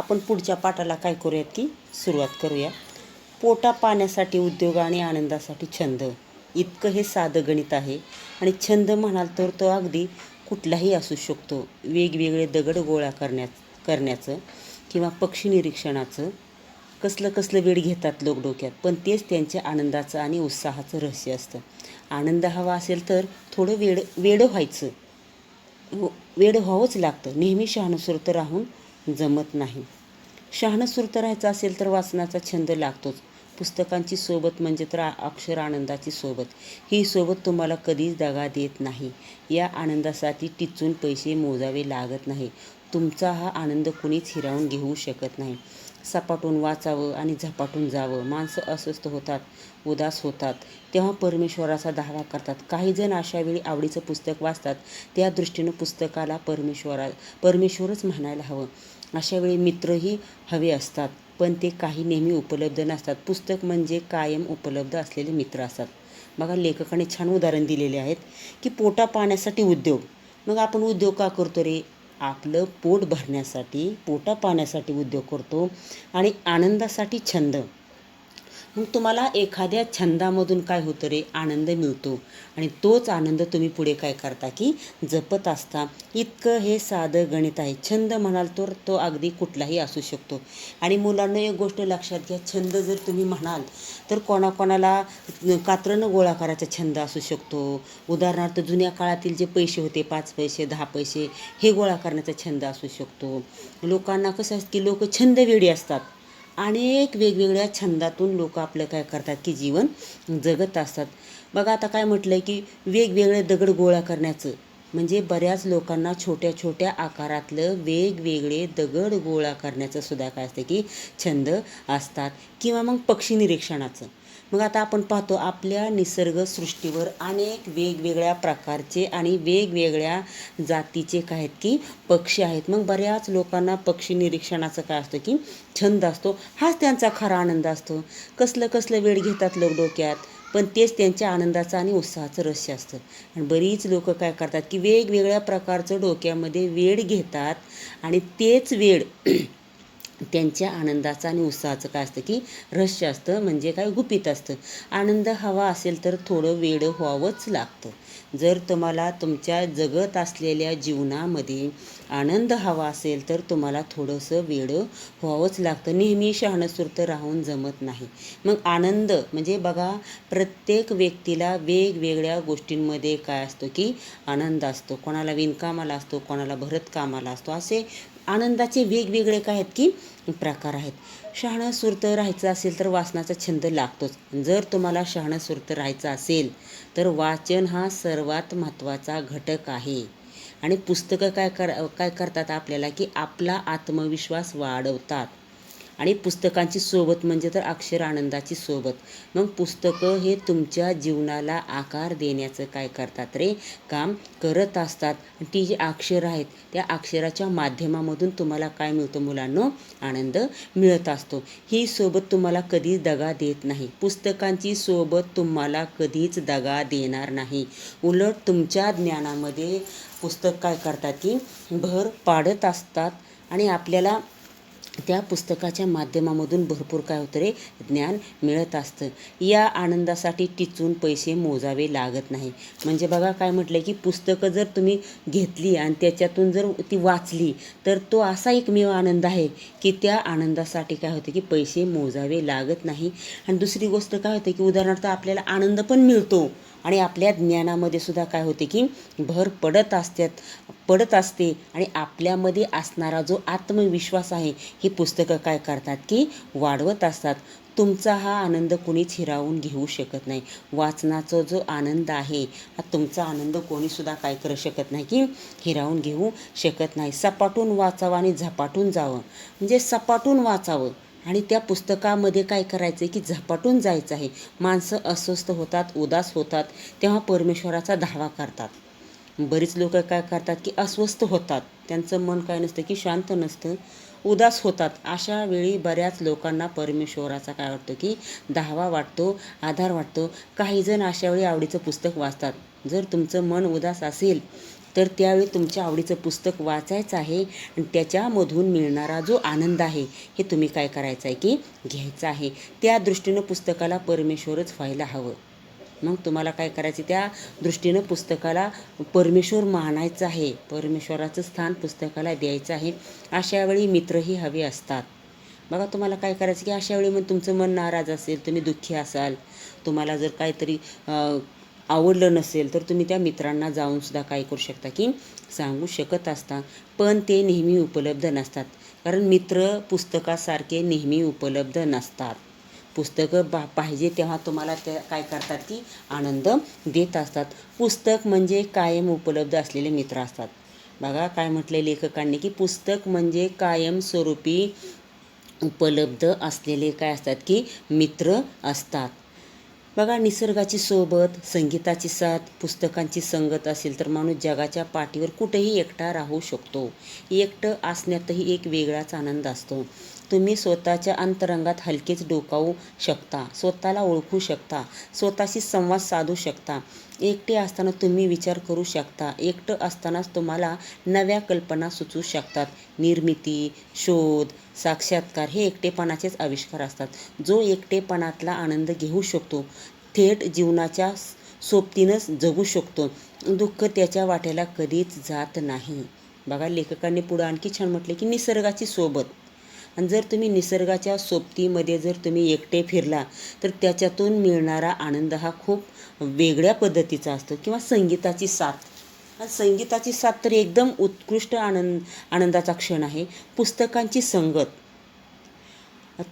आपण पुढच्या पाठाला काय करूयात की सुरुवात करूया. पोटा पाण्यासाठी उद्योग आणि आनंदासाठी छंद, इतकं हे साधं गणित आहे. आणि छंद म्हणाल तर तो अगदी कुठलाही असू शकतो. वेगवेगळे दगड गोळा करण्याचं किंवा पक्षी निरीक्षणाचं कसलं कसलं वेळ घेतात लोक डोक्यात, पण तेच त्यांच्या आनंदाचं आणि उत्साहाचं रहस्य असतं. आनंद हवा असेल तर थोडं वेडं व्हायचं, वेड व्हावंच लागतं. नेहमी शहाणसुरतं राहून जमत नाही. शहाणसुरतं राहायचं असेल तर वाचनाचा छंद लागतोच. पुस्तकांची सोबत म्हणजे तर अक्षर आनंदाची सोबत. ही सोबत तुम्हाला कधीच दगा देत नाही. या आनंदासाठी टिचून पैसे मोजावे लागत नाही. तुमचा हा आनंद कुणीच हिरावून घेऊ शकत नाही. सपाटून वाचावं आणि झपाटून जावं. माणसं अस्वस्थ होतात, उदास होतात, तेव्हा परमेश्वराचा धावा करतात. काही जण अशा वेळी आवडीचं पुस्तक वाचतात. त्या दृष्टीनं पुस्तकाला परमेश्वरच म्हणायला हवं. अशा वेळी मित्रही हवे असतात, पण ते काही नेहमी उपलब्ध नसतात. पुस्तक म्हणजे कायम उपलब्ध असलेले मित्र असतात. बघा, लेखकाने छान उदाहरण दिलेले आहेत की पोटा पाण्यासाठी उद्योग. मग आपण उद्योग का करतो रे? आपलं पोट भरण्यासाठी, पोटा पाण्यासाठी उद्योग करतो आणि आनंदासाठी छंद. मग तुम्हाला एखाद्या छंदामधून काय होतं रे? आनंद मिळतो आणि तोच आनंद तुम्ही पुढे काय करता की जपत असता. इतकं हे साधं गणित आहे. छंद म्हणाल तर तो अगदी कुठलाही असू शकतो. आणि मुलांना एक गोष्ट लक्षात घ्या, छंद जर तुम्ही म्हणाल तर कोणाकोणाला कात्रणं गोळा करायचा छंद असू शकतो. उदाहरणार्थ जुन्या काळातील जे पैसे होते, 5 पैसे 10 पैसे, हे गोळा करण्याचा छंद असू शकतो. लोकांना कसं असतं की लोक छंदवेडी असतात. अनेक वेगवेगळ्या छंदातून लोक आपलं काय करतात की जीवन जगत असतात. बघा, आता काय म्हटलं आहे की वेगवेगळे दगड गोळा करण्याचं म्हणजे बऱ्याच लोकांना छोट्या छोट्या आकारातलं वेगवेगळे दगड गोळा करण्याचं सुद्धा काय असतं की छंद असतात. किंवा मग पक्षी निरीक्षणाचं. मग आता आपण पाहतो आपल्या निसर्गसृष्टीवर अनेक वेगवेगळ्या प्रकारचे आणि वेगवेगळ्या जातीचे काय आहेत की पक्षी आहेत. मग बऱ्याच लोकांना पक्षी निरीक्षणाचं काय असतं की छंद असतो. हाच त्यांचा खरा आनंद असतो. कसलं कसलं वेळ घेतात लोक डोक्यात, पण तेच त्यांच्या आनंदाचं आणि उत्साहाचं रहस्य असतं. आणि बरीच लोक काय करतात की वेगवेगळ्या प्रकारचं डोक्यामध्ये वेळ घेतात आणि तेच वेळ त्यांच्या आनंदाचं आणि उत्साहाचं काय असतं की रहस्य असतं, म्हणजे काय गुपित असतं. आनंद हवा असेल तर थोडं वेडं व्हावंच लागतं. जर तुम्हाला तुमच्या जगत असलेल्या जीवनामध्ये आनंद हवा असेल तर तुम्हाला थोडंसं वेडं व्हावंच लागतं. नेहमी शहाणसुरतं राहून जमत नाही. मग आनंद म्हणजे बघा, प्रत्येक व्यक्तीला वेगवेगळ्या गोष्टींमध्ये काय असतो की आनंद असतो. कोणाला विणकामाला असतो, कोणाला भरतकामाला असतो. असे आनंदाचे वेगवेगळे काय आहेत की प्रकार आहेत. शहाणसुरतं राहायचं असेल तर वाचनाचा छंद लागतोच. जर तुम्हाला शहाणसुरतं राहायचं असेल तर वाचन हा सर्वात महत्त्वाचा घटक आहे. आणि पुस्तकं काय करतात आपल्याला की आपला आत्मविश्वास वाढवतात. आणि पुस्तकांची सोबत म्हणजे तर अक्षर आनंदाची सोबत. मग पुस्तकं हे तुमच्या जीवनाला आकार देण्याचं काय करतात रे? काम करत असतात. ती जी अक्षरं आहेत त्या अक्षराच्या माध्यमामधून तुम्हाला काय मिळतं मुलांनो? आनंद मिळत असतो. ही सोबत तुम्हाला कधीच दगा देत नाही. पुस्तकांची सोबत तुम्हाला कधीच दगा देणार नाही. उलट तुमच्या ज्ञानामध्ये पुस्तक काय करतात की भर पाडत असतात आणि आपल्याला त्या पुस्तकाच्या माध्यमामधून भरपूर काय होतं रे? ज्ञान मिळत असतं. या आनंदासाठी टिचून पैसे मोजावे लागत नाही. म्हणजे बघा काय म्हटलं की पुस्तकं जर तुम्ही घेतली आणि त्याच्यातून जर ती वाचली तर तो असा एकमेव आनंद आहे की त्या आनंदासाठी काय होतं की पैसे मोजावे लागत नाही. आणि दुसरी गोष्ट काय होते की उदाहरणार्थ आपल्याला आनंद पण मिळतो आणि आपल्या ज्ञानामध्ये सुद्धा काय होते की भर पडत असते. आणि आपल्यामध्ये असणारा जो आत्मविश्वास आहे ही पुस्तकं काय करतात की वाढवत असतात. तुमचा हा आनंद कोणीच हिरावून घेऊ शकत नाही. वाचनाचा जो आनंद आहे हा तुमचा आनंद कोणीसुद्धा काय करू शकत नाही की हिरावून घेऊ शकत नाही. सपाटून वाचावं आणि झपाटून जावं म्हणजे सपाटून वाचावं आणि त्या पुस्तकामध्ये काय करायचं आहे की झपाटून जायचं आहे. माणसं अस्वस्थ होतात, उदास होतात, तेव्हा परमेश्वराचा धावा करतात. बरीच लोक काय करतात की अस्वस्थ होतात, त्यांचं मन काय नसतं की शांत नसतं, उदास होतात. अशा वेळी बऱ्याच लोकांना परमेश्वराचा काय वाटतो की धावा वाटतो, आधार वाटतो. काही जण अशा वेळी आवडीचं पुस्तक वाचतात. जर तुमचं मन उदास असेल तर त्यावेळी तुमच्या आवडीचं पुस्तक वाचायचं आहे आणि त्याच्यामधून मिळणारा जो आनंद आहे हे तुम्ही काय करायचं आहे की घ्यायचं आहे. त्या दृष्टीनं पुस्तकाला परमेश्वरच व्हायला हवं. मग तुम्हाला काय करायचं, त्या दृष्टीनं पुस्तकाला परमेश्वर मानायचं आहे, परमेश्वराचं स्थान पुस्तकाला द्यायचं आहे. अशा वेळी मित्रही हवे असतात. बघा तुम्हाला काय करायचं की अशा वेळी मग तुमचं मन नाराज असेल, तुम्ही दुःखी असाल, तुम्हाला जर काहीतरी आवडलं नसेल तर तुम्ही त्या मित्रांना जाऊनसुद्धा काय करू शकता की सांगू शकत असता. पण ते नेहमी उपलब्ध नसतात, कारण मित्र पुस्तकासारखे नेहमी उपलब्ध नसतात. पुस्तकं पाहिजे तेव्हा तुम्हाला त्या काय करतात की आनंद देत असतात. पुस्तक म्हणजे कायम उपलब्ध असलेले मित्र असतात. बघा काय म्हटले लेखकांनी की पुस्तक म्हणजे कायमस्वरूपी उपलब्ध असलेले काय असतात की मित्र असतात. बघा निसर्गाची सोबत, संगीताची साथ, पुस्तकांची संगत असेल तर माणूस जगाच्या पाठीवर कुठेही एकटा राहू शकतो. एकटं असण्यातही एक वेगळाच आनंद असतो. तुम्ही स्वतःच्या अंतरंगात हलकेच डोकावू शकता, स्वतःला ओळखू शकता, स्वतःशी संवाद साधू शकता. एकटे असताना तुम्ही विचार करू शकता. एकटं असतानाच तुम्हाला नव्या कल्पना सुचू शकतात. निर्मिती, शोध, साक्षात्कार हे एकटेपणाचेच आविष्कार असतात. जो एकटेपणातला आनंद घेऊ शकतो, थेट जीवनाच्या सोबतीनंच जगू शकतो. दुःख त्याच्या वाट्याला कधीच जात नाही. बघा लेखकांनी पुढं आणखी छान म्हटले की निसर्गाची सोबत. आणि जर तुम्ही निसर्गाच्या सोबतीमध्ये जर तुम्ही एकटे फिरला तर त्याच्यातून मिळणारा आनंद हा खूप वेगळ्या पद्धतीचा असतो. किंवा संगीताची साथ, संगीताची साथ तर एकदम उत्कृष्ट आनंदाचा क्षण आहे. पुस्तकांची संगत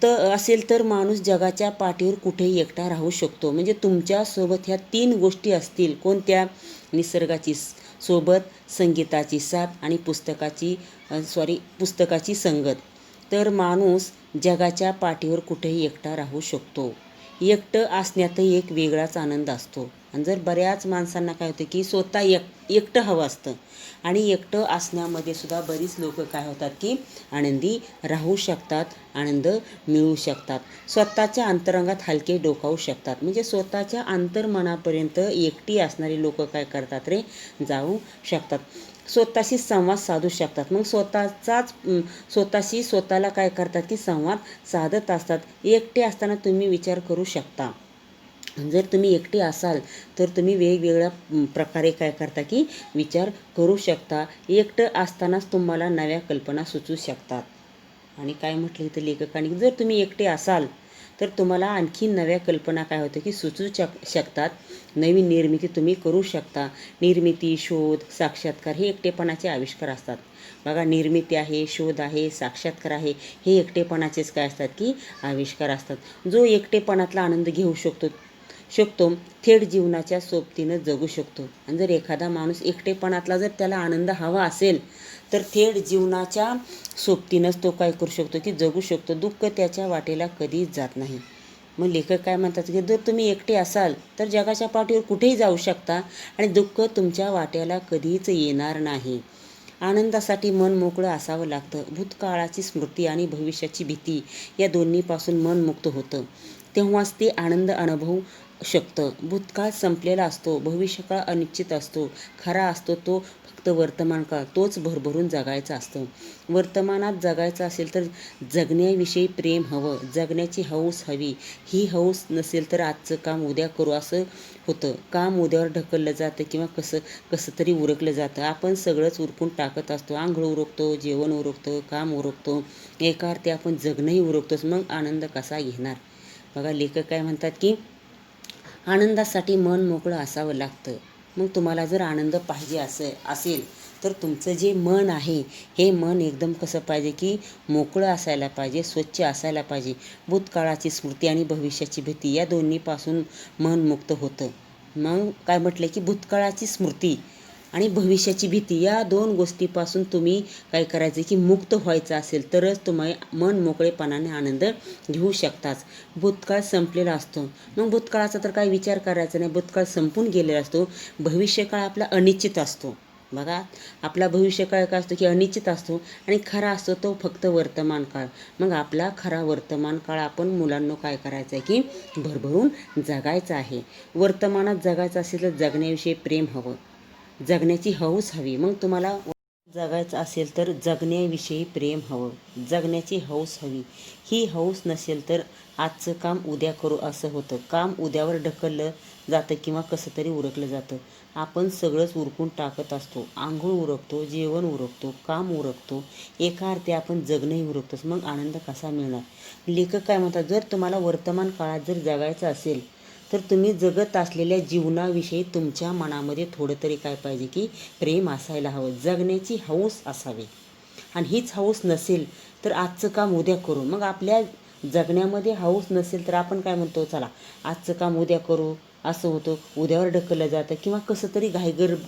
तर असेल तर माणूस जगाच्या पाठीवर कुठेही एकटा राहू शकतो. म्हणजे तुमच्यासोबत ह्या 3 गोष्टी असतील. कोणत्या? निसर्गाची सोबत, संगीताची साथ आणि पुस्तकाची संगत, तर माणूस जगाच्या पाठीवर कुठेही एकटा राहू शकतो. एकटं असण्यातही एक वेगळाच आनंद असतो. आणि जर बऱ्याच माणसांना काय होतं की स्वतः एकटं हवं असतं, आणि एकटं असण्यामध्ये सुद्धा बरीच लोक काय होतात की आनंदी राहू शकतात, आनंद मिळवू शकतात. स्वतःच्या अंतरंगात हलके डोकावू शकतात. म्हणजे स्वतःच्या अंतर्मनापर्यंत एकटी असणारी लोक काय करतात रे, जाऊ शकतात. स्वतःशी संवाद साधू शकतात. मग स्वतःशी स्वतःला काय करतात की संवाद साधत असतात. एकटे असताना तुम्ही विचार करू शकता. जर तुम्ही एकटे असाल तर तुम्ही वेगवेगळ्या प्रकारे काय करता की विचार करू शकता. एकटं असतानाच तुम्हाला नव्या कल्पना सुचू शकतात. आणि काय म्हटलं इथं लेखकांनी, जर तुम्ही एकटे असाल तर तुम्हाला आणखी नव्या कल्पना काय होतं की सुचू शकतात. नवीन निर्मिती तुम्ही करू शकता. निर्मिती, शोध, साक्षात्कार हे एकटेपणाचे आविष्कार असतात. बघा निर्मिती आहे, शोध आहे, साक्षात्कार आहे, हे एकटेपणाचेच काय असतात की आविष्कार असतात. जो एकटेपणातला आनंद घेऊ शकतो थेट जीवनाच्या सोबतीनं जगू शकतो. आणि जर एखादा माणूस एकटेपणातला जर त्याला आनंद हवा असेल तर थेट जीवनाच्या सोबतीनंच तो काय करू शकतो की जगू शकतो. दुःख त्याच्या वाटेला कधीच जात नाही. मग लेखक काय म्हणतात की जर तुम्ही एकटे असाल तर जगाच्या पाठीवर कुठेही जाऊ शकता आणि दुःख तुमच्या वाट्याला कधीच येणार नाही. आनंदासाठी मन मोकळं असावं लागतं. भूतकाळाची स्मृती आणि भविष्याची भीती या दोन्हीपासून मन मुक्त होतं. तेव्हाच ते आनंद अनुभवू शकतं. भूतकाळ संपलेला असतो, भविष्यकाळ अनिश्चित असतो, खरा असतो तो फक्त वर्तमान काळ, तोच भरभरून जगायचा असतो. वर्तमानात जगायचं असेल तर जगण्याविषयी प्रेम हवं, जगण्याची हौस हवी. ही हौस नसेल तर आजचं काम उद्या करू असं होतं. काम उद्यावर ढकललं जातं किंवा कसं तरी उरकलं जातं. आपण सगळंच उरकून टाकत असतो. आंघोळ उरकतो, जेवण उरकतो, काम उरकतो, एका अर्थी आपण जगणंही उरकतोच. मग आनंद कसा घेणार? बघा लेखक काय म्हणतात की आनंदासाठी मन मोकळं असावं लागतं. मग तुम्हाला जर आनंद पाहिजे असेल तर तुमचं जे मन आहे हे मन एकदम कसं पाहिजे की मोकळं असायला पाहिजे, स्वच्छ असायला पाहिजे. भूतकाळाची स्मृती आणि भविष्याची भीती या दोन्हीपासून मन मुक्त होतं. मग काय म्हटलं की भूतकाळाची स्मृती आणि भविष्याची भीती या 2 गोष्टीपासून तुम्ही काय करायचं की मुक्त व्हायचं असेल तरच तुम्ही मन मोकळेपणाने आनंद घेऊ शकताच. भूतकाळ संपलेला असतो, मग भूतकाळाचा तर काही विचार करायचा नाही, भूतकाळ संपून गेलेला असतो. भविष्यकाळ आपला अनिश्चित असतो. बघा आपला भविष्यकाळ काय असतो की अनिश्चित असतो आणि खरा असतो तो फक्त वर्तमान काळ. मग आपला खरा वर्तमान काळ आपण मुलांना काय करायचं आहे की भरभरून जगायचं आहे. वर्तमानात जगायचं असेल तर जगण्याविषयी प्रेम हवं. जगण्याची हौस हवी. मग तुम्हाला जगायचं असेल तर जगण्याविषयी प्रेम हवं, जगण्याची हौस हवी. ही हौस नसेल तर आजचं काम उद्या करू असं होतं. काम उद्यावर ढकललं जातं किंवा कसं तरी उरकलं जातं. आपण सगळंच उरकून टाकत असतो. अंघोळ उरकतो, जेवण उरकतो, काम उरकतो. एका अर्थी आपण जगणंही उरकतोच. मग आनंद कसा मिळणार? लेखक काय म्हणतात, जर तुम्हाला वर्तमान काळात जर जगायचं असेल तर तुम्ही जगत असलेल्या जीवनाविषयी तुमच्या मनामध्ये थोडं तरी काय पाहिजे की प्रेम असायला हवं, जगण्याची हौस असावी. आणि हीच हौस नसेल तर आजचं काम उद्या करू. मग आपल्या जगण्यामध्ये हौस नसेल तर आपण काय म्हणतो, चला आजचं काम उद्या करू असं होतं. उद्यावर ढकललं जातं किंवा कसं तरी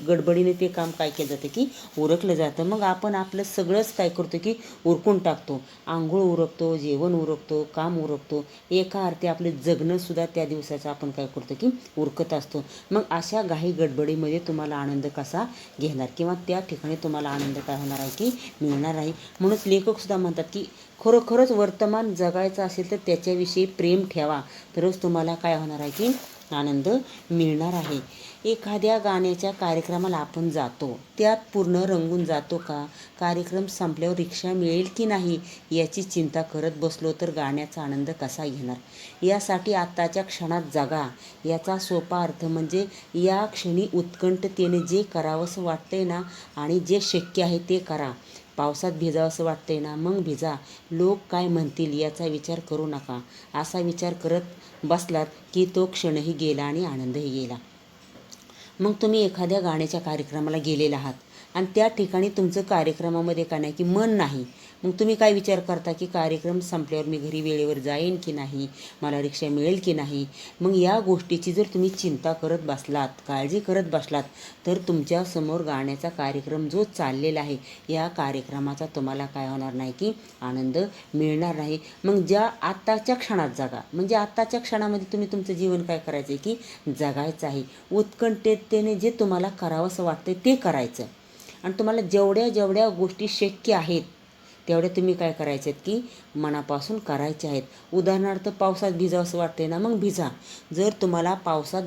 गडबडीने ते काम काय केलं जातं की उरकलं जातं. मग आपण आपलं सगळंच काय करतो की उरकून टाकतो. आंघोळ उरकतो, जेवण उरकतो, काम उरकतो. एका अर्थी आपलं जगणंसुद्धा त्या दिवसाचं आपण काय करतो की उरकत असतो. मग अशा घाई गडबडीमध्ये तुम्हाला आनंद कसा घेणार किंवा त्या ठिकाणी तुम्हाला आनंद काय होणार आहे की मिळणार आहे. म्हणूनच लेखकसुद्धा म्हणतात की खरोखरच वर्तमान जगायचं असेल तर त्याच्याविषयी प्रेम ठेवा, तरच तुम्हाला काय होणार आहे की आनंद मिळणार आहे. एखाद्या गाण्याच्या कार्यक्रमाला आपण जातो, त्यात पूर्ण रंगून जातो का? कार्यक्रम संपल्यावर रिक्षा मिळेल की नाही याची चिंता करत बसलो तर गाण्याचा आनंद कसा घेणार? यासाठी आत्ताच्या क्षणात जगा. याचा सोपा अर्थ म्हणजे या क्षणी उत्कंठतेने जे करावंसं वाटतंय ना आणि जे शक्य आहे ते करा. पावसात भिजावंसं वाटतंय ना, मग भिजा. लोक काय म्हणतील याचा विचार करू नका. असा विचार करत बसलात की तो क्षणही गेला आणि आनंदही गेला. मग तुम्ही एखाद्या गाण्याच्या कार्यक्रमाला गेलेला आहात आणि त्या ठिकाणी तुमचं कार्यक्रमामध्ये काय नाही की मन नाही. मग तुम्ही काय विचार करता की कार्यक्रम संपल्यावर मी घरी वेळेवर जाईन की नाही, मला रिक्षा मिळेल की नाही. मग या गोष्टीची जर तुम्ही चिंता करत बसलात, काळजी करत बसलात, तर तुमच्यासमोर गाण्याचा कार्यक्रम जो चाललेला आहे या कार्यक्रमाचा तुम्हाला काय होणार नाही की आनंद मिळणार नाही. मग ज्या आत्ताच्या क्षणात जगा. म्हणजे आत्ताच्या क्षणामध्ये तुम्ही तुमचं जीवन काय करायचं आहे की जगायचं आहे. उत्कंठतेने जे तुम्हाला करावंसं वाटतं ते करायचं. आणि तुम्हाला जेवढ्या जेवढ्या गोष्टी शक्य आहेत तेवढ्या तुम्ही काय करायचे आहेत की मनापासून करायचे आहेत. उदाहरणार्थ पावसात भिजावंसं वाटते ना, मग भिजा. जर तुम्हाला पावसात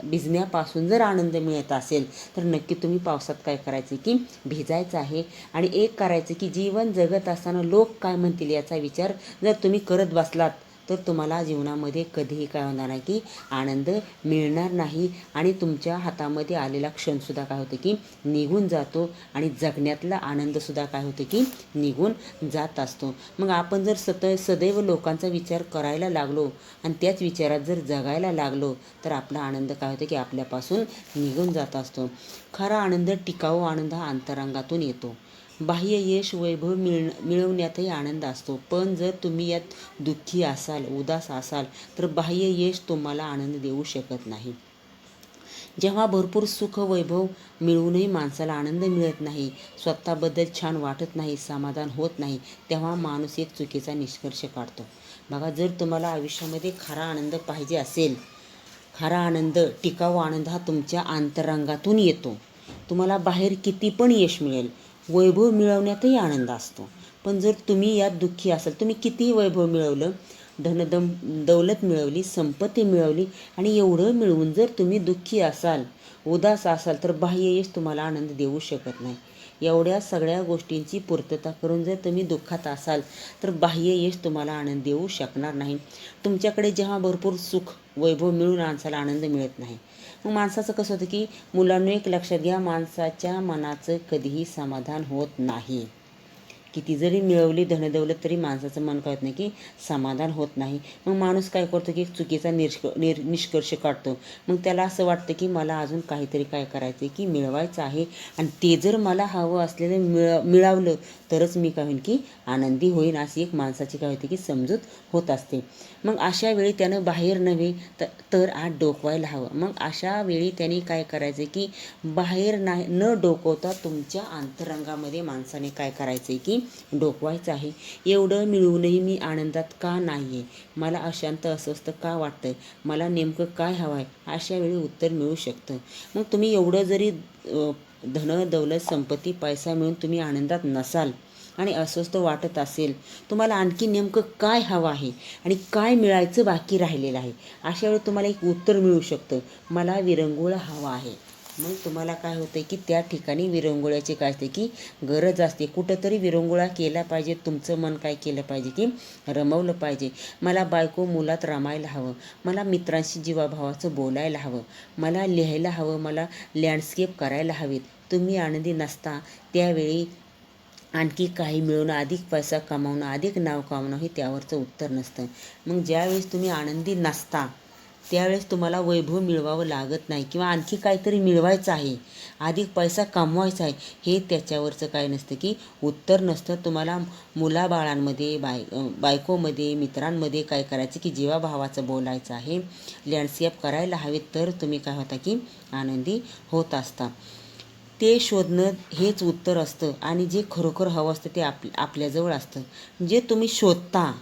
भिजण्यापासून जर आनंद मिळत असेल तर नक्की तुम्ही पावसात काय करायचे की भिजायचं आहे. आणि एक करायचं की जीवन जगत असताना लोक काय म्हणतील याचा विचार जर तुम्ही करत बसलात तर तुम्हाला जीवनामध्ये कधीही काय होणार नाही की आनंद मिळणार नाही. आणि तुमच्या हातामध्ये आलेला क्षणसुद्धा काय होतं की निघून जातो आणि जगण्यातला आनंदसुद्धा काय होतं की निघून जात असतो. मग आपण जर सदैव लोकांचा विचार करायला लागलो आणि त्याच विचारात जर जगायला लागलो तर आपला आनंद काय होतं की आपल्यापासून निघून जात असतो. खरा आनंद, टिकाऊ आनंद हा अंतरंगातून येतो. बाह्य यश, वैभव मिळवण्यातही आनंद असतो. पण जर तुम्ही यात दुःखी असाल, उदास असाल तर बाह्य यश तुम्हाला आनंद देऊ शकत नाही. जेव्हा भरपूर सुख, वैभव मिळूनही माणसाला आनंद मिळत नाही, स्वतःबद्दल छान वाटत नाही, समाधान होत नाही, तेव्हा माणूस एक चुकीचा निष्कर्ष काढतो. बघा, जर तुम्हाला आयुष्यामध्ये खरा आनंद पाहिजे असेल, खरा आनंद, टिकाऊ आनंद हा तुमच्या अंतरंगातून येतो. तुम्हाला बाहेर किती पण यश मिळेल, वैभव मिळवण्यातही आनंद असतो. पण जर तुम्ही यात दुःखी असाल, तुम्ही कितीही वैभव मिळवलं, दौलत मिळवली, संपत्ती मिळवली आणि एवढं मिळवून जर तुम्ही दुःखी असाल, उदास असाल तर बाह्य यश तुम्हाला आनंद देऊ शकत नाही. एवढ्या सगळ्या गोष्टींची पूर्तता करून जर तुम्ही दुःखात असाल तर बाह्य यश तुम्हाला आनंद देऊ शकणार नाही. तुमच्याकडे जेव्हा भरपूर सुख, वैभव मिळून माणसाला आनंद मिळत नाही, मग माणसाचं कसं होतं की मुलांनी एक लक्षात घ्या, माणसाच्या मनाचं कधीही समाधान होत नाही. किती जरी मिळवली धनदौलत तरी माणसाचं मन कळत नाही की समाधान होत नाही. मग माणूस काय करतो की चुकीचा निष्कर्ष काढतो. मग त्याला असं वाटतं की मला अजून काहीतरी काय करायचं आहे की मिळवायचं आहे आणि ते जर मला हवं असलेलं मिळावलं तरच मी काय होईन की आनंदी होईन, अशी एक माणसाची काय होते की समजूत होत असते. मग अशा वेळी त्यानं बाहेर नव्हे तर आत डोकवायला हवं. मग अशा वेळी त्यांनी काय करायचं की बाहेर न डोकवता तुमच्या अंतरंगामध्ये माणसाने काय करायचं आहे की डोकवायचं आहे. एवढं मिळवूनही मी आनंदात का नाही आहे, मला अशांत अस्वस्थ का वाटतंय, मला नेमकं काय हवं आहे, अशा वेळी उत्तर मिळू शकतं. मग तुम्ही एवढं जरी धन, दौलत, संपत्ती, पैसा मिळून तुम्ही आनंदात नसाल आणि अस्वस्थ वाटत असेल, तुम्हाला आणखी नेमकं काय हवं आहे आणि काय मिळायचं बाकी राहिलेलं आहे, अशा वेळी तुम्हाला एक उत्तर मिळू शकतं, मला विरंगुळा हवा आहे. मग तुम्हाला काय होतं की त्या ठिकाणी विरंगुळ्याची काय असते की गरज असते. कुठंतरी विरंगुळा केला पाहिजे. तुमचं मन काय केलं पाहिजे की रमवलं पाहिजे. मला बायको मुलात रमायला हवं, मला मित्रांशी जीवाभावाचं बोलायला हवं, मला लिहायला हवं, मला लँडस्केप करायला हवेत. तुम्ही आनंदी नसता त्यावेळी आणखी काही मिळवणं, अधिक पैसा कमावणं, अधिक नाव कमावणं हे त्यावरचं उत्तर नसतं. मग ज्यावेळेस तुम्ही आनंदी नसता त्यावेळेस तुम्हाला वैभव मिळवावं लागत नाही किंवा आणखी काहीतरी मिळवायचं आहे, अधिक पैसा कमवायचा आहे, हे त्याच्यावरचं काय नसतं की उत्तर नसतं. तुम्हाला मुलाबाळांमध्ये, बायकोमध्ये, मित्रांमध्ये काय करायचं की जीवाभावाचं बोलायचं आहे, लँडस्केप करायला हवे, तर तुम्ही काय होता की आनंदी होत असता. ते शोधणं हेच उत्तर असतं आणि जे खरोखर हवं असतं ते आपल्याजवळ असतं. जे तुम्ही शोधता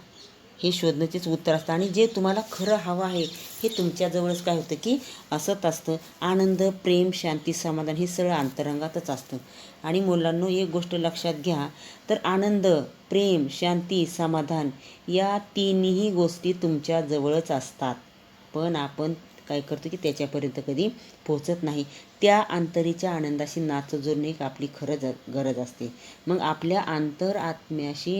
हे शोधण्याचेच उत्तर असतं आणि जे तुम्हाला खरं हवं आहे हे तुमच्याजवळच काय होतं की असत असतं. आनंद, प्रेम, शांती, समाधान हे सगळं अंतरंगातच असतं. आणि मुलांनो, एक गोष्ट लक्षात घ्या, तर आनंद, प्रेम, शांती, समाधान या तिन्ही गोष्टी तुमच्याजवळच असतात. पण आपण काय करतो की त्याच्यापर्यंत कधी पोचत नाही. त्या अंतरीच्या आनंदाशी नातं जोडणे एक आपली गरज असते. मग आपल्या आत्म्याशी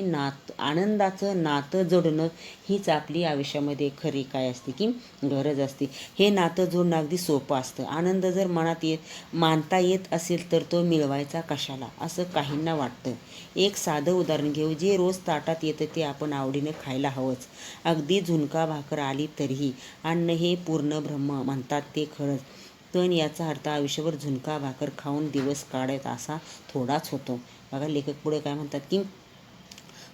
आनंदाचं नातं जोडणं हीच आपली आयुष्यामध्ये खरी काय असते की गरज असते. हे नातं जोडणं अगदी सोपं असतं. आनंद जर मानता येत असेल तर तो मिळवायचा कशाला, असं काहींना वाटतं. एक साधं उदाहरण घेऊ. जे रोज ताटात येतं ते आपण आवडीनं खायला हवंच. अगदी झुणका भाकर आली तरीही. अन्न हे पूर्ण ब्रह्म म्हणतात ते खरंच, पण याचा अर्थ आयुष्यभर झुणका भाकर खाऊन दिवस काढत असा थोडाच होतो. बघा, लेखक पुढे काय म्हणतात की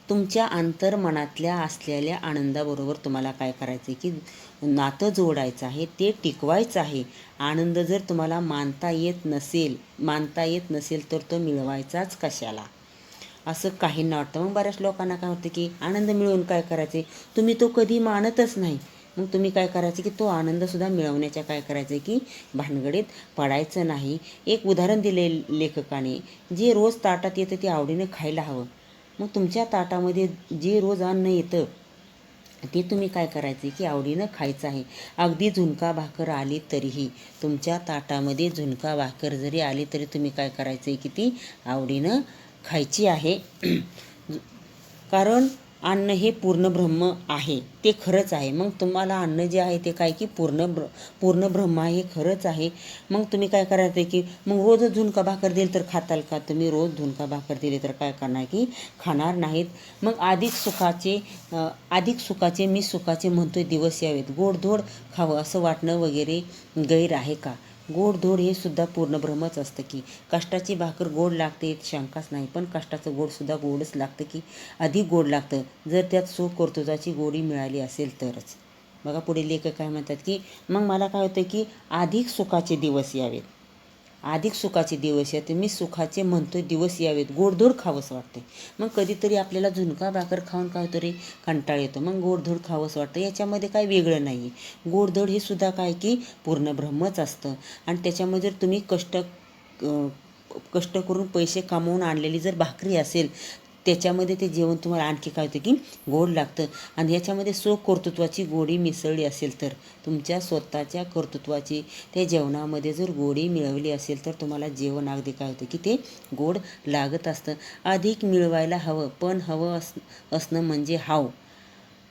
तुमच्या अंतर्मनातल्या असलेल्या आनंदाबरोबर तुम्हाला काय करायचं आहे की नातं जोडायचं आहे, ते टिकवायचं आहे. आनंद जर तुम्हाला मानता येत नसेल तर तो मिळवायचाच कशाला, असं काहींना वाटतं. मग बऱ्याच लोकांना काय होतं की आनंद मिळवून काय करायचे, तुम्ही तो कधी मानतच नाही. मग तुम्ही काय करायचं की तो आनंदसुद्धा मिळवण्याच्या काय करायचं की भानगडीत पडायचं नाही. एक उदाहरण दिले लेखकाने, जे रोज ताटात येतं ते आवडीनं खायला हवं. मग तुमच्या ताटामध्ये जे रोज अन्न येतं ते तुम्ही काय करायचे की आवडीनं खायचं आहे. अगदी झुणका भाकर आली तरीही, तुमच्या ताटामध्ये झुणका भाकर जरी आली तरी तुम्ही काय करायचं आहे की ती आवडीनं खायची आहे. कारण अन्न हे पूर्ण ब्रह्म आहे, ते खरंच आहे. मग तुम्हाला अन्न जे आहे ते काय की पूर्ण ब्रह्म आहे, हे खरंच आहे. मग तुम्ही काय करायचं आहे की मग रोज झुणका भाकर दिली तर खाताल का? तुम्ही रोज झुणका भाकर दिली तर काय करणार की खाणार नाहीत. मग अधिक सुखाचे मी सुखाचे म्हणतोय दिवस यावेत, गोडधोड खावं असं वाटणं वगैरे गैर आहे का? गोडधोड हे सुद्धा पूर्ण ब्रह्मच असतं की. कष्टाची भाकर गोड लागते शंकाच नाही, पण कष्टाचं गोडसुद्धा गोडच लागतं की अधिक गोड लागतं जर त्यात सुखकर्तृत्वाची गोडी मिळाली असेल तरच. बघा पुढे लेखक काय म्हणतात की मग मला काय होतं की अधिक सुखाचे दिवस यावेत, अधिक सुखाचे दिवस येते, मी सुखाचे म्हणतोय दिवस यावेत, गोडधोड खावंसं वाटते. मग कधीतरी आपल्याला झुणका भाकर खाऊन काहीतरी कंटाळ येतो, मग गोडधोड खावंसं वाटतं. याच्यामध्ये काय वेगळं नाही आहे. गोडधोड हे सुद्धा काय की पूर्ण ब्रह्मच असतं. आणि त्याच्यामध्ये जर तुम्ही कष्ट करून पैसे कमवून आणलेली जर भाकरी असेल त्याच्यामध्ये ते जेवण तुम्हाला आणखी काय होतं की गोड लागतं. आणि ह्याच्यामध्ये कर्तृत्वाची गोडी मिसळली असेल तर, तुमच्या स्वतःच्या कर्तृत्वाची त्या जेवणामध्ये जर गोडी मिळवली असेल तर तुम्हाला जेवण अगदी काय होतं की ते गोड लागत असतं. अधिक मिळवायला हवं, पण हवं असणं म्हणजे हाव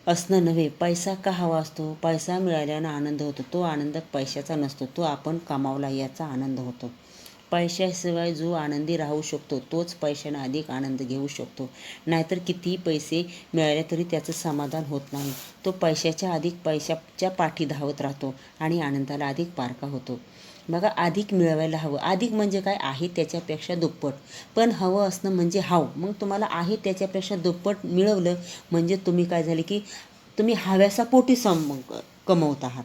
असणं नव्हे. पैसा का हवा असतो? पैसा मिळाल्यानं आनंद होतो, तो आनंद पैशाचा नसतो, तो आपण कमावला याचा आनंद होतो. पैशाशिवाय जो आनंदी राहू शकतो तोच पैशानं अधिक आनंद घेऊ शकतो. नाहीतर कितीही पैसे मिळाले तरी त्याचं समाधान होत नाही. तो पैशाच्या पाठी धावत राहतो आणि आनंदाला अधिक पारखा होतो. बघा, अधिक मिळवायला हवं, अधिक म्हणजे काय, आहे त्याच्यापेक्षा दुप्पट. पण हवं असणं म्हणजे हाव. मग तुम्हाला आहे त्याच्यापेक्षा दुप्पट मिळवलं म्हणजे तुम्ही काय झाले की तुम्ही हव्यासापोटी कमवत आहात.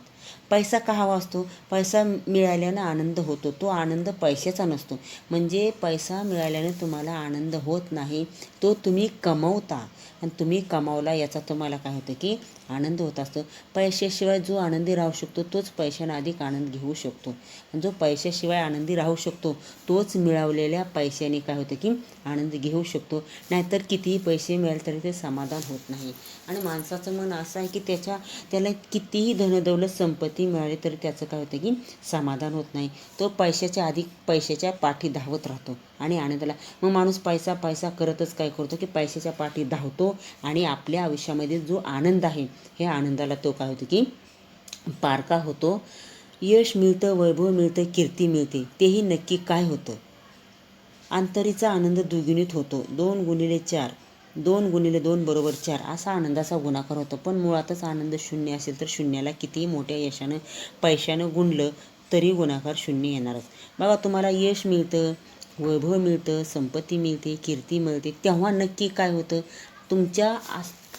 पैसा का हवा असतो? पैसा मिळाल्यानं आनंद होतो, तो आनंद पैशाचा नसतो. म्हणजे पैसा मिळाल्याने तुम्हाला आनंद होत नाही, तो तुम्ही कमवता आणि तुम्ही कमावला याचा तुम्हाला काय होतं की आनंद होत असतो. पैशाशिवाय जो आनंदी राहू शकतो तोच पैशाने अधिक आनंद घेऊ शकतो. आणि जो पैशाशिवाय आनंदी राहू शकतो तोच मिळवलेल्या पैशाने काय होतं की आनंद घेऊ शकतो. नाहीतर कितीही पैसे मिळाले तरी ते समाधान होत नाही. आणि माणसाचं मन असं आहे की त्याला कितीही धनदौलत संपत्ती मिळाली तरी त्याचं काय होतं की समाधान होत नाही. तो पैशाच्या पाठी धावत राहतो आणि आनंदाला मग माणूस पैसा पैसा करतच काय करतो की पैशाच्या पाठी धावतो आणि आपल्या आयुष्यामध्ये जो आनंद आहे ह्या आनंदाला तो काय होतो की पारका होतो. यश मिळतं, वैभव मिळतं, कीर्ती मिळते, तेही नक्की काय होतं? अंतरीचा आनंद द्विगुणित होतो. 2 गुणिले 4 2 गुणिले 2 बरोबर 4 असा आनंदाचा गुणाकार होतो. पण मुळातच आनंद शून्य असेल तर शून्याला कितीही मोठ्या यशानं पैशानं गुणलं तरी गुणाकार शून्य येणारच. बघा, तुम्हाला यश मिळतं, वैभव मिळतं, संपत्ती मिळते, कीर्ती मिळते, तेव्हा नक्की काय होतं?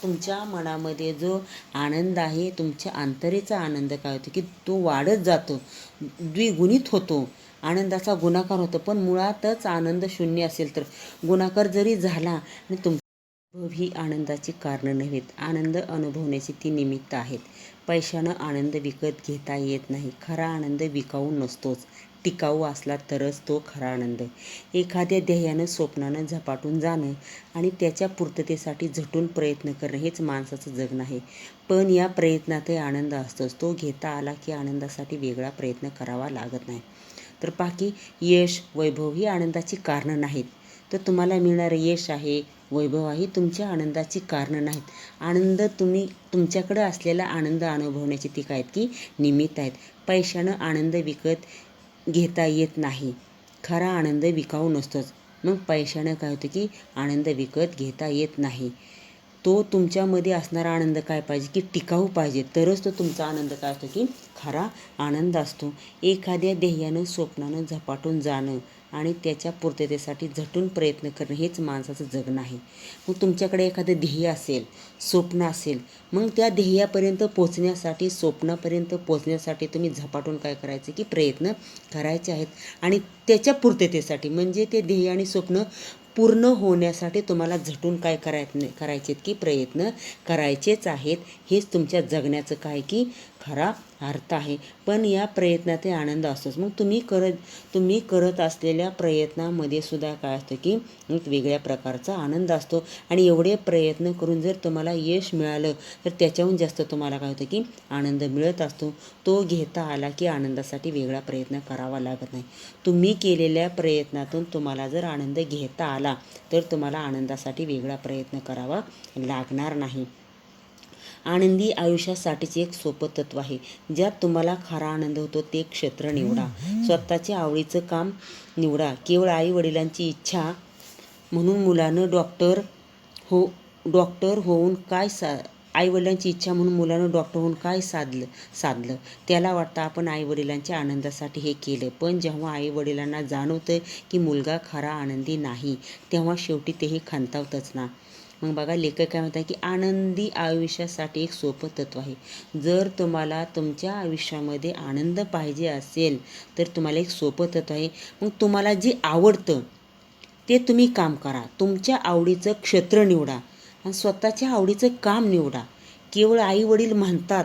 तुमच्या मनामध्ये जो आनंद आहे, तुमच्या अंतरेचा आनंद काय होतो की तो वाढत जातो, द्विगुणित होतो, आनंदाचा गुणाकार होतो. पण मुळातच आनंद शून्य असेल तर गुणाकार जरी झाला आणि अनुभव ही आनंदाची कारणं नव्हेत, आनंद अनुभवण्याची ती निमित्त आहेत. पैशानं आनंद विकत घेता येत नाही. खरा आनंद विकाऊ नसतोच, टिकाऊ असला तरच तो खरा आनंद. एखाद्या ध्येयानं स्वप्नानं झपाटून जाणं आणि त्याच्या पूर्ततेसाठी झटून प्रयत्न करणं हेच माणसाचं जगणं आहे. पण या प्रयत्नातही आनंद असतोच. तो घेता आला की आनंदासाठी वेगळा प्रयत्न करावा लागत नाही. तर बाकी यश, वैभव ही आनंदाची कारणं नाहीत. तर तुम्हाला मिळणारं यश आहे, वैभव आहे, तुमच्या आनंदाची कारणं नाहीत. आनंद तुमच्याकडे असलेला आनंद अनुभवण्याची ती काय आहेत की निमित्त आहेत. पैशानं आनंद विकत घेता येत नाही. खरा आनंद विकाऊ नसतोच. मग पैशानं काय होतं की आनंद विकत घेता येत नाही. तो तुमच्यामध्ये असणारा आनंद काय पाहिजे की टिकाऊ पाहिजे, तरच तो तुमचा आनंद काय असतो की खरा आनंद असतो. एखाद्या ध्येयानं स्वप्नानं झपाटून जाणं आणि त्याच्या पूर्ततेसाठी झटून प्रयत्न करणं हेच माणसाचं जगणं आहे. मग तुमच्याकडे एखादं ध्येय असेल, स्वप्न असेल, मग त्या ध्येयापर्यंत पोचण्यासाठी, स्वप्नापर्यंत पोचण्यासाठी तुम्ही झपाटून काय करायचं की प्रयत्न करायचे आहेत. आणि त्याच्या पूर्ततेसाठी म्हणजे ते ध्येय आणि स्वप्न पूर्ण होण्यासाठी तुम्हाला झटून काय करायचे की प्रयत्न करायचेच आहेत. हेच तुमच्या जगण्याचं काय की खरा अर्थ आहे. पण या प्रयत्नात आनंद असतोच. मग तुम्ही करत असलेल्या प्रयत्नामध्ये सुद्धा काय असतं की एक वेगळ्या प्रकारचा आनंद असतो. आणि एवढे प्रयत्न करून जर तुम्हाला यश मिळालं तर त्याच्याहून जास्त तुम्हाला काय होतं की आनंद मिळत असतो. तो घेता आला की आनंदासाठी वेगळा प्रयत्न करावा लागत नाही. तुम्ही केलेल्या प्रयत्नातून तुम्हाला जर आनंद घेता आला तर तुम्हाला आनंदासाठी वेगळा प्रयत्न करावा लागणार नाही. आनंदी आयुष्यासाठीचे एक सोपं तत्व आहे. ज्यात तुम्हाला खरा आनंद होतो ते क्षेत्र निवडा. स्वतःच्या आवडीचं काम निवडा. केवळ आई वडिलांची इच्छा म्हणून मुलानं डॉक्टर होऊन काय आईवडिलांची इच्छा म्हणून मुलानं डॉक्टर होऊन काय साधलं. त्याला वाटतं आपण आईवडिलांच्या आनंदासाठी हे केलं. पण जेव्हा आईवडिलांना जाणवतं की मुलगा खरा आनंदी नाही, तेव्हा शेवटी तेही खांतावतच ना. मग बघा, लेखक काय म्हणतात की आनंदी आयुष्यासाठी एक सोपं तत्व आहे. जर तुम्हाला तुमच्या आयुष्यामध्ये आनंद पाहिजे असेल तर तुम्हाला एक सोपं तत्व आहे. मग तुम्हाला जे आवडतं ते तुम्ही काम करा. तुमच्या आवडीचं क्षेत्र निवडा आणि स्वतःच्या आवडीचं काम निवडा. केवळ आई वडील म्हणतात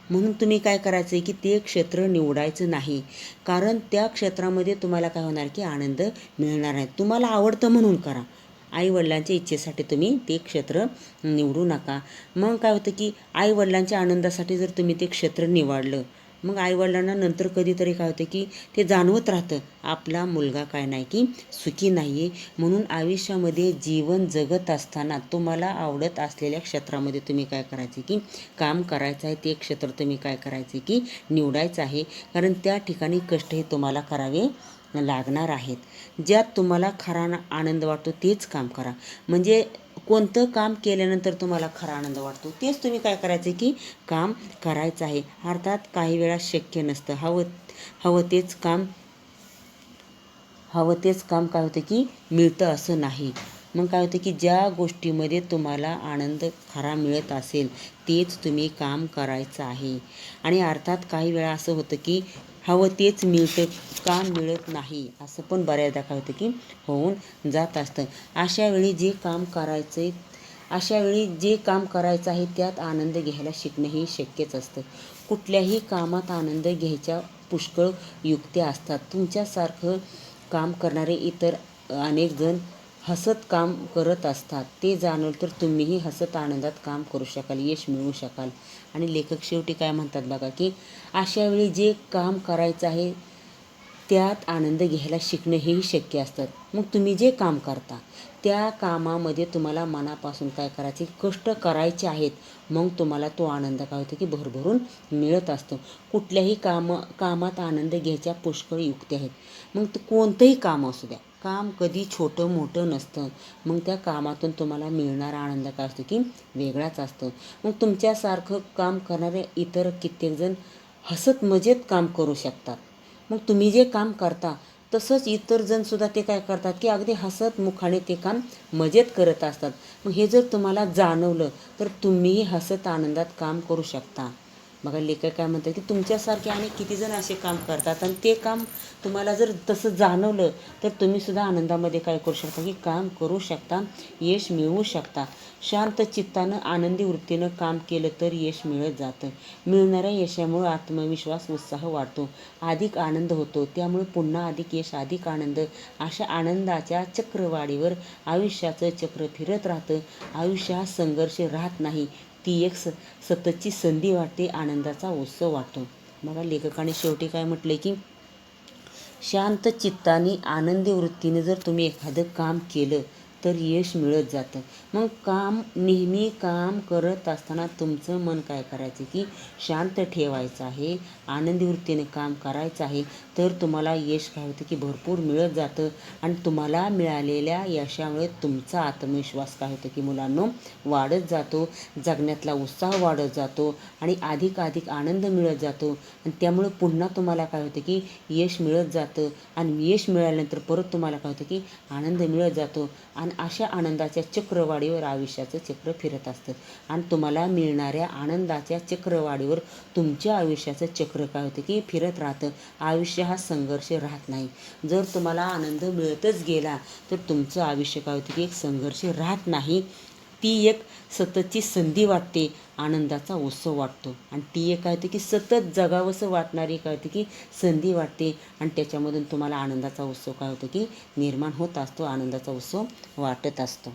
म्हणून तुम्ही काय करायचं आहे की ते क्षेत्र निवडायचं नाही. कारण त्या क्षेत्रामध्ये तुम्हाला काय होणार की आनंद मिळणार नाही. तुम्हाला आवडतं म्हणून करा. आईवडिलांच्या इच्छेसाठी तुम्ही ते क्षेत्र निवडू नका. मग काय होतं की आईवडिलांच्या आनंदासाठी जर तुम्ही ते क्षेत्र निवडलं, मग आईवडिलांना नंतर कधीतरी काय होतं की ते जाणवत राहतं आपला मुलगा काय नाही की सुखी नाही आहे. म्हणून आयुष्यामध्ये जीवन जगत असताना तुम्हाला आवडत असलेल्या क्षेत्रामध्ये तुम्ही काय करायचे की काम करायचं आहे. ते क्षेत्र तुम्ही काय करायचे की निवडायचं आहे. कारण त्या ठिकाणी कष्ट हे तुम्हाला करावे लागणार आहेत. ज्यात तुम्हाला खरा आनंद वाटतो तेच काम करा. म्हणजे कोणतं काम केल्यानंतर तुम्हाला खरा आनंद वाटतो तेच तुम्ही काय करायचं की काम करायचं आहे. अर्थात काही वेळा शक्य नसतं. हवं तेच काम काय होतं की मिळतं असं नाही. मग काय होतं की ज्या गोष्टीमध्ये तुम्हाला आनंद खरा मिळत असेल तेच तुम्ही काम करायचं आहे. आणि अर्थात काही वेळा असं होतं की हवं तेच मिळतं, काम मिळत नाही, असं पण बऱ्याचदा काय होतं की होऊन जात असतं. अशा वेळी जे काम करायचं आहे त्यात आनंद घ्यायला शिकणं हे शक्यच असतं. कुठल्याही कामात आनंद घ्यायच्या पुष्कळ युक्त्या असतात. तुमच्यासारखं काम करणारे इतर अनेक जण हसत काम करत असतात ते जाणवलं तर तुम्हीही हसत आनंदात काम करू शकाल, यश मिळवू शकाल. आणि लेखक शेवटी काय म्हणतात बघा, की अशा वेळी जे काम करायचं आहे त्यात आनंद घ्यायला शिकणं हेही शक्य असतं. मग तुम्ही जे काम करता त्या कामामध्ये तुम्हाला मनापासून काय करायचे, कष्ट करायचे आहेत, मग तुम्हाला तो आनंद काय होतो की भरभरून मिळत असतो. कुठल्याही कामात आनंद घ्यायच्या पुष्कळ युक्ती आहेत. मग ते कोणतंही काम असू द्या, काम कधी छोटं मोठं नसतं. मग त्या कामातून तुम्हाला मिळणारा आनंद काय असतो की वेगळाच असतो. मग तुमच्यासारखं काम करणारे इतर कित्येक जण हसत मजेत काम करू शकतात. मग तुम्ही जे काम करता तसंच इतर जणसुद्धा ते काय करतात की अगदी हसत मुखाने ते काम मजेत करत असतात. मग हे जर तुम्हाला जाणवलं तर तुम्हीही हसत आनंदात काम करू शकता. बघा लेखक काय म्हणतात की तुमच्यासारखे अनेक किती जण असे काम करतात आणि ते काम तुम्हाला जर तसं जाणवलं तर तुम्हीसुद्धा आनंदामध्ये काय करू शकता की काम करू शकता, यश मिळवू शकता. शांत चित्तानं आनंदी वृत्तीनं काम केलं तर यश मिळत जातं. मिळणाऱ्या यशामुळे आत्मविश्वास उत्साह वाढतो, अधिक आनंद होतो, त्यामुळे पुन्हा अधिक यश अधिक आनंद, अशा आनंदाच्या चक्रवाढीवर आयुष्याचं चक्र फिरत राहतं. आयुष्य हा संघर्ष राहत नाही, ती एक सततची संधी वाटते, आनंदाचा उत्सव वाटतो. बघा लेखकाने शेवटी काय म्हटले की शांत चित्ताने आनंदी वृत्तीने जर तुम्ही एखादं काम केलं तर यश मिळत जातं. मग नेहमी काम करत असताना तुमचं मन काय करायचं की शांत ठेवायचं आहे, आनंदी वृत्तीने काम करायचं आहे, तर तुम्हाला यश काय होतं की भरपूर मिळत जातं. आणि तुम्हाला मिळालेल्या यशामुळे तुमचा आत्मविश्वास काय होतं की मुलांनो वाढत जातो, जगण्यातला उत्साह वाढत जातो आणि अधिक आनंद मिळत जातो. आणि त्यामुळे पुन्हा तुम्हाला काय होतं की यश मिळत जातं आणि यश मिळाल्यानंतर परत तुम्हाला काय होतं की आनंद मिळत जातो. आणि अशा आनंदाच्या चक्रवाढीवर आयुष्याचं चक्र फिरत असतं. आणि तुम्हाला मिळणाऱ्या आनंदाच्या चक्रवाढीवर तुमच्या आयुष्याचं चक्र काय होतं की फिरत राहतं. आयुष्य हा संघर्ष राहत नाही. जर तुम्हाला आनंद मिळतच गेला तर तुमचं आयुष्य काय होतं की एक संघर्ष राहत नाही, ती एक सततची संधी वाटते, आनंदाचा उत्सव वाटतो. आणि ती एक काय होते की सतत जगावंसं वाटणारी काय होते की संधी वाटते. आणि त्याच्यामधून तुम्हाला आनंदाचा उत्सव काय होतो की निर्माण होत असतो, आनंदाचा उत्सव वाटत असतो.